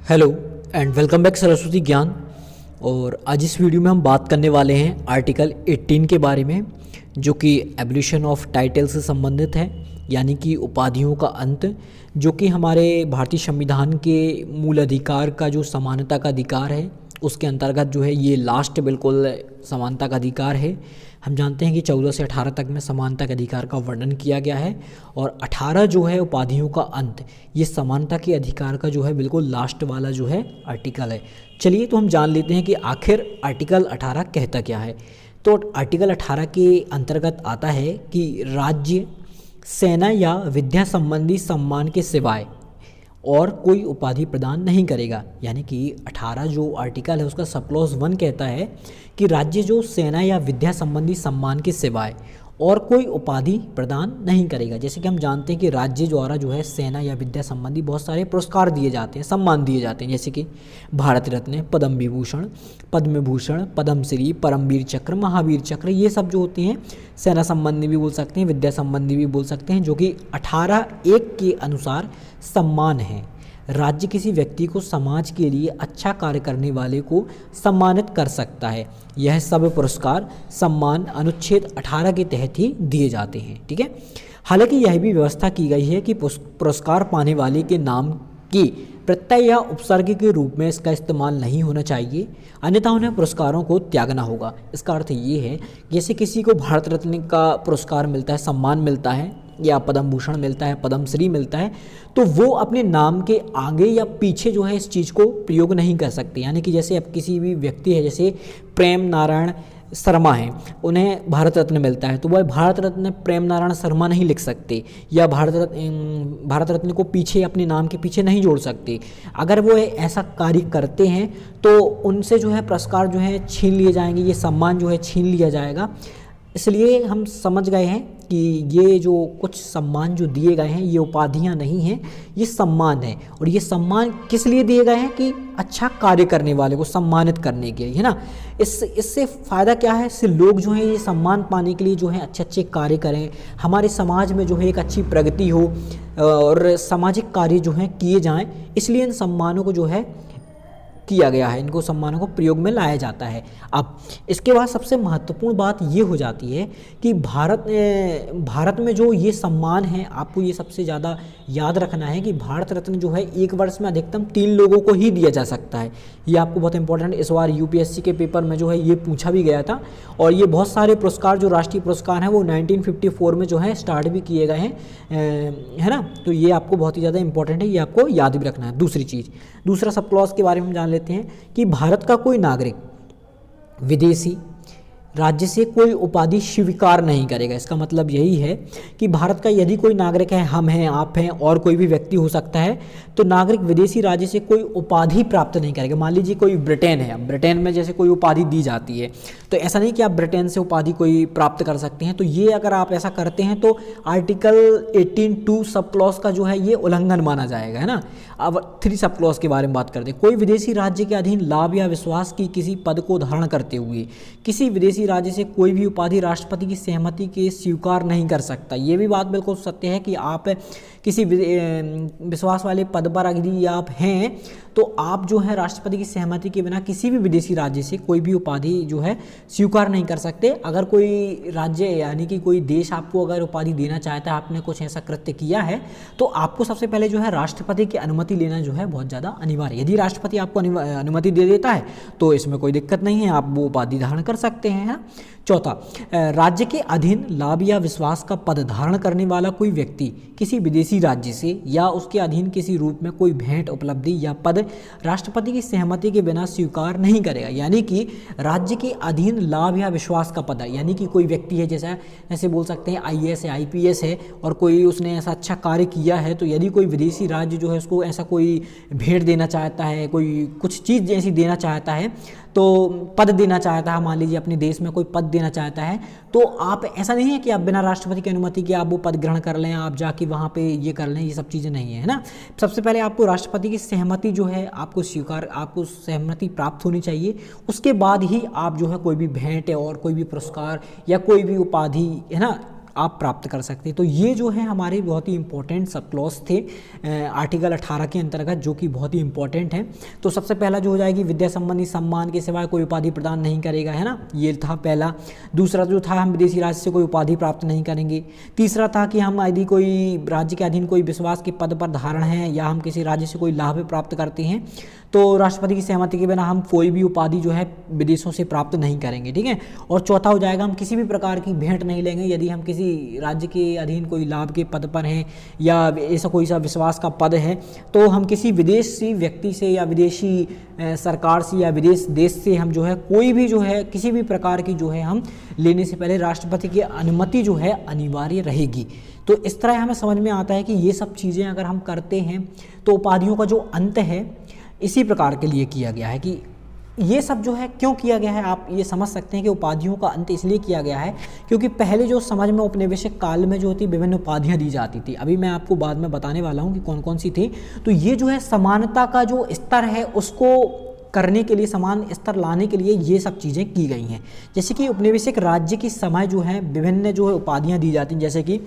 Hello and welcome back Saraswati ज्ञान। और आज इस वीडियो में हम बात करने वाले हैं आर्टिकल 18 के बारे में, जो कि एबोलिशन ऑफ टाइटल से संबंधित है, यानी कि उपाधियों का अंत, जो कि हमारे भारतीय संविधान के मूल अधिकार का जो समानता का अधिकार है उसके अंतर्गत जो है ये लास्ट बिल्कुल समानता का अधिकार है। हम जानते हैं कि 14 से 18 तक में समानता के अधिकार का वर्णन किया गया है और 18 जो है उपाधियों का अंत, ये समानता के अधिकार का जो है बिल्कुल लास्ट वाला जो है आर्टिकल है। चलिए तो हम जान लेते हैं कि आखिर आर्टिकल 18 कहता क्या है। तो आर्टिकल 18 के अंतर्गत आता है कि राज्य सेना या विद्या संबंधी सम्मान के सिवाय और कोई उपाधि प्रदान नहीं करेगा। यानी कि 18 जो आर्टिकल है उसका सब क्लॉज 1 कहता है कि राज्य जो सेना या विद्या संबंधी सम्मान के सिवाय और कोई उपाधि प्रदान नहीं करेगा। जैसे कि हम जानते हैं कि राज्य द्वारा जो है सेना या विद्या संबंधी बहुत सारे पुरस्कार दिए जाते हैं, सम्मान दिए जाते हैं, जैसे कि भारत रत्न, पद्म विभूषण, पद्म भूषण, पद्मश्री, परमवीर चक्र, महावीर चक्र, ये सब जो होते हैं सेना संबंधी भी बोल सकते हैं, विद्या संबंधी भी बोल सकते हैं, जो कि 18(1) के अनुसार सम्मान है। राज्य किसी व्यक्ति को समाज के लिए अच्छा कार्य करने वाले को सम्मानित कर सकता है। यह सब पुरस्कार सम्मान अनुच्छेद 18 के तहत ही दिए जाते हैं। ठीक है। हालांकि यह भी व्यवस्था की गई है कि पुरस्कार पाने वाले के नाम की प्रत्यय या उपसर्ग के रूप में इसका इस्तेमाल नहीं होना चाहिए, अन्यथा उन्हें पुरस्कारों को त्यागना होगा। इसका अर्थ ये है, जैसे किसी को भारत रत्न का पुरस्कार मिलता है, सम्मान मिलता है, या पद्म भूषण मिलता है, पद्मश्री मिलता है, तो वो अपने नाम के आगे या पीछे जो है इस चीज़ को प्रयोग नहीं कर सकते। यानी कि जैसे अब किसी भी व्यक्ति है, जैसे प्रेम नारायण शर्मा है, उन्हें भारत रत्न मिलता है, तो वह भारत रत्न प्रेम नारायण शर्मा नहीं लिख सकते, या भारत रत्न को पीछे अपने नाम के पीछे नहीं जोड़ सकते। अगर वो ऐसा कार्य करते हैं तो उनसे जो है पुरस्कार जो है छीन लिए जाएंगे, ये सम्मान जो है छीन लिया जाएगा। इसलिए हम समझ गए हैं कि ये जो कुछ सम्मान जो दिए गए हैं ये उपाधियां नहीं हैं, ये सम्मान है। और ये सम्मान किस लिए दिए गए हैं? कि अच्छा कार्य करने वाले को सम्मानित करने के लिए, है ना। इससे फ़ायदा क्या है? इससे लोग जो हैं ये सम्मान पाने के लिए जो है अच्छे अच्छे कार्य करें, हमारे समाज में जो है एक अच्छी प्रगति हो और सामाजिक कार्य जो हैं किए जाएँ, इसलिए इन सम्मानों को जो है किया गया है, इनको सम्मानों को प्रयोग में लाया जाता है। अब इसके बाद सबसे महत्वपूर्ण बात ये हो जाती है कि भारत में जो ये सम्मान है, आपको ये सबसे ज़्यादा याद रखना है कि भारत रत्न जो है एक वर्ष में अधिकतम 3 लोगों को ही दिया जा सकता है। ये आपको बहुत इंपॉर्टेंट, इस बार यूपीएससी के पेपर में जो है ये पूछा भी गया था। और ये बहुत सारे पुरस्कार जो राष्ट्रीय पुरस्कार हैं वो 1954 में जो है स्टार्ट भी किए गए हैं, है ना। तो ये आपको बहुत ही ज़्यादा इंपॉर्टेंट है, ये आपको याद भी रखना है। दूसरा सब क्लॉज के बारे में हम जान लेते हैं कि भारत का कोई नागरिक विदेशी राज्य से कोई उपाधि स्वीकार नहीं करेगा। इसका मतलब यही है कि भारत का यदि कोई नागरिक है, हम हैं, आप हैं, और कोई भी व्यक्ति हो सकता है, तो नागरिक विदेशी राज्य से कोई उपाधि प्राप्त नहीं करेगा। मान लीजिए कोई ब्रिटेन है, ब्रिटेन में जैसे कोई उपाधि दी जाती है, तो ऐसा नहीं कि आप ब्रिटेन से उपाधि कोई प्राप्त कर सकते हैं। तो ये अगर आप ऐसा करते हैं तो आर्टिकल 18(2) सब क्लॉज का जो है ये उल्लंघन माना जाएगा, है ना। अब 3 सब क्लॉज के बारे में बात करते हैं। कोई विदेशी राज्य के अधीन लाभ या विश्वास की किसी पद को धारण करते हुए किसी विदेशी राज्य से कोई भी उपाधि राष्ट्रपति की सहमति के स्वीकार नहीं कर सकता। ये भी बात बिल्कुल सत्य है कि आप किसी विश्वास वाले पद पर यदि आप हैं तो आप जो है राष्ट्रपति की सहमति के बिना किसी भी विदेशी राज्य से कोई भी उपाधि जो है स्वीकार नहीं कर सकते। अगर कोई राज्य यानी कि कोई देश आपको अगर उपाधि देना चाहता है, आपने कुछ ऐसा कृत्य किया है, तो आपको सबसे पहले जो है राष्ट्रपति की अनुमति लेना जो है बहुत ज़्यादा अनिवार्य है। यदि राष्ट्रपति आपको अनुमति दे देता है तो इसमें कोई दिक्कत नहीं है, आप वो उपाधि धारण कर सकते हैं। चौथा, राज्य के अधीन लाभ या विश्वास का पद धारण करने वाला कोई व्यक्ति किसी विदेशी राज्य से या उसके अधीन किसी रूप में कोई भेंट, उपलब्धि या पद राष्ट्रपति की सहमति के बिना स्वीकार नहीं करेगा। यानी कि राज्य के अधीन लाभ या विश्वास का पद है, यानी कि कोई व्यक्ति है, जैसे बोल सकते हैं आईएएस है, आईपीएस है, और कोई उसने ऐसा अच्छा कार्य किया है, तो यदि कोई विदेशी राज्य जो है उसको ऐसा कोई भेंट देना चाहता है, कोई कुछ चीज़ जैसी देना चाहता है, तो पद देना चाहता है, मान लीजिए अपने देश में कोई पद देना चाहता है, तो आप ऐसा नहीं है कि आप बिना राष्ट्रपति की अनुमति के आप वो पद ग्रहण कर लें, आप जाके वहाँ पे ये कर लें, ये सब चीज़ें नहीं है ना। सबसे पहले आपको राष्ट्रपति की सहमति जो है आपको सहमति प्राप्त होनी चाहिए। उसके बाद ही आप जो है कोई भी भेंट और कोई भी पुरस्कार या कोई भी उपाधि, है ना, आप प्राप्त कर सकते हैं। तो ये जो है हमारे बहुत ही इंपॉर्टेंट सब क्लॉज थे आर्टिकल 18 के अंतर्गत, जो कि बहुत ही इंपॉर्टेंट है। तो सबसे पहला जो हो जाएगी, विद्या संबंधी सम्मान के सिवाय कोई उपाधि प्रदान नहीं करेगा, है ना, ये था पहला। दूसरा जो था, हम विदेशी राज्य से कोई उपाधि प्राप्त नहीं करेंगे। तीसरा था कि हम यदि कोई राज्य के अधीन कोई विश्वास के पद पर धारण है या हम किसी राज्य से कोई लाभ प्राप्त करते हैं तो राष्ट्रपति की सहमति के बिना हम कोई भी उपाधि जो है विदेशों से प्राप्त नहीं करेंगे, ठीक है। और चौथा हो जाएगा, हम किसी भी प्रकार की भेंट नहीं लेंगे यदि हम किसी राज्य के अधीन कोई लाभ के पद पर हैं या ऐसा कोई सा विश्वास का पद है, तो हम किसी विदेशी व्यक्ति से या विदेशी सरकार से या विदेश देश से हम जो है कोई भी जो है किसी भी प्रकार की जो है हम लेने से पहले राष्ट्रपति की अनुमति जो है अनिवार्य रहेगी। तो इस तरह हमें समझ में आता है कि ये सब चीज़ें अगर हम करते हैं तो उपाधियों का जो अंत है इसी प्रकार के लिए किया गया है। कि ये सब जो है क्यों किया गया है, आप ये समझ सकते हैं कि उपाधियों का अंत इसलिए किया गया है क्योंकि पहले जो समझ में औपनिवेशिक काल में जो होती विभिन्न उपाधियां दी जाती थी, अभी मैं आपको बाद में बताने वाला हूं कि कौन कौन सी थी। तो ये जो है समानता का जो स्तर है उसको करने के लिए, समान स्तर लाने के लिए ये सब चीज़ें की गई हैं। जैसे कि उपनिवेशिक राज्य की समय जो है विभिन्न जो है उपाधियाँ दी जाती हैं, जैसे कि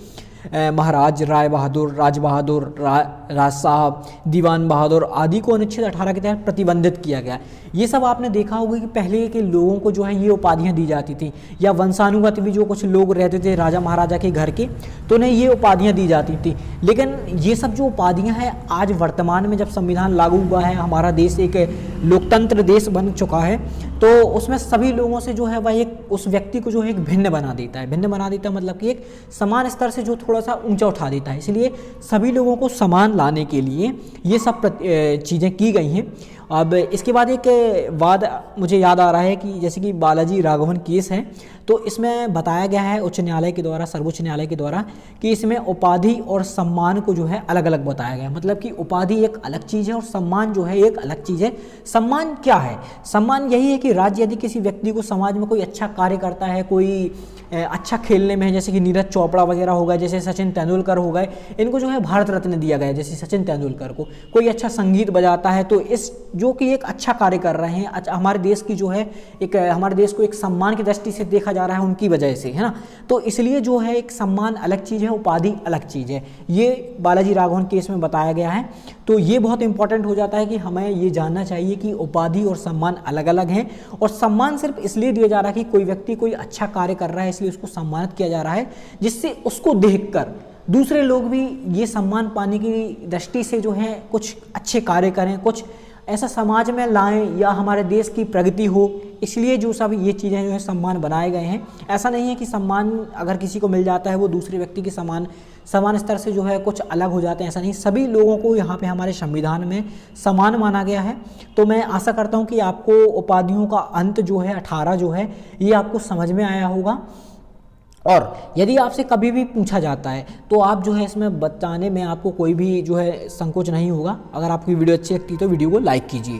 महाराज, राय बहादुर, राज बहादुर, राज साहब, दीवान बहादुर आदि को अनुच्छेद 18 के तहत प्रतिबंधित किया गया। ये सब आपने देखा होगा कि पहले के लोगों को जो है ये उपाधियां दी जाती थी, या वंशानुगत भी जो कुछ लोग रहते थे राजा महाराजा के घर के, तो उन्हें ये उपाधियां दी जाती थी। लेकिन ये सब जो उपाधियां हैं आज वर्तमान में जब संविधान लागू हुआ है, हमारा देश एक लोकतंत्र देश बन चुका है, तो उसमें सभी लोगों से जो है वह एक उस व्यक्ति को जो है एक भिन्न बना देता है। भिन्न बना देता है मतलब कि एक समान स्तर से जो थोड़ा सा ऊंचा उठा देता है। इसलिए सभी लोगों को समान लाने के लिए ये सब चीज़ें की गई हैं। अब इसके बाद एक वाद मुझे याद आ रहा है कि जैसे कि बालाजी राघवन केस है, तो इसमें बताया गया है उच्च न्यायालय के द्वारा, सर्वोच्च न्यायालय के द्वारा, कि इसमें उपाधि और सम्मान को जो है अलग अलग बताया गया है। मतलब कि उपाधि एक अलग चीज़ है और सम्मान जो है एक अलग चीज़ है। सम्मान क्या है? सम्मान यही है कि राज्य यदि किसी व्यक्ति को समाज में कोई अच्छा कार्य करता है, कोई अच्छा खेलने में है, जैसे कि नीरज चोपड़ा वगैरह हो गए, जैसे सचिन तेंदुलकर हो गए, इनको जो है भारत रत्न दिया गया है। जैसे सचिन तेंदुलकर को कोई अच्छा संगीत बजाता है तो इस जो कि एक अच्छा कार्य कर रहे हैं, हमारे देश की जो है एक हमारे देश को एक सम्मान की दृष्टि से देखा जा रहा है उनकी वजह से, है ना। तो इसलिए जो है एक सम्मान अलग चीज़ है, उपाधि अलग चीज़ है। ये बालाजी राघवन केस में बताया गया है। तो ये बहुत इंपॉर्टेंट हो जाता है कि हमें ये जानना चाहिए कि उपाधि और सम्मान अलग अलग हैं। और सम्मान सिर्फ इसलिए दिया जा रहा है कि कोई व्यक्ति कोई अच्छा कार्य कर रहा है इसलिए उसको सम्मानित किया जा रहा है, जिससे उसको देखकर दूसरे लोग भी ये सम्मान पाने की दृष्टि से जो है कुछ अच्छे कार्य करें, कुछ ऐसा समाज में लाएं या हमारे देश की प्रगति हो। इसलिए जो सब ये चीज़ें जो है सम्मान बनाए गए हैं। ऐसा नहीं है कि सम्मान अगर किसी को मिल जाता है वो दूसरे व्यक्ति के समान स्तर से जो है कुछ अलग हो जाते हैं, ऐसा नहीं। सभी लोगों को यहाँ पे हमारे संविधान में समान माना गया है। तो मैं आशा करता हूँ कि आपको उपाधियों का अंत जो है 18 जो है ये आपको समझ में आया होगा। और यदि आपसे कभी भी पूछा जाता है तो आप जो है इसमें बताने में आपको कोई भी जो है संकोच नहीं होगा। अगर आपकी वीडियो अच्छी लगती है तो वीडियो को लाइक कीजिए।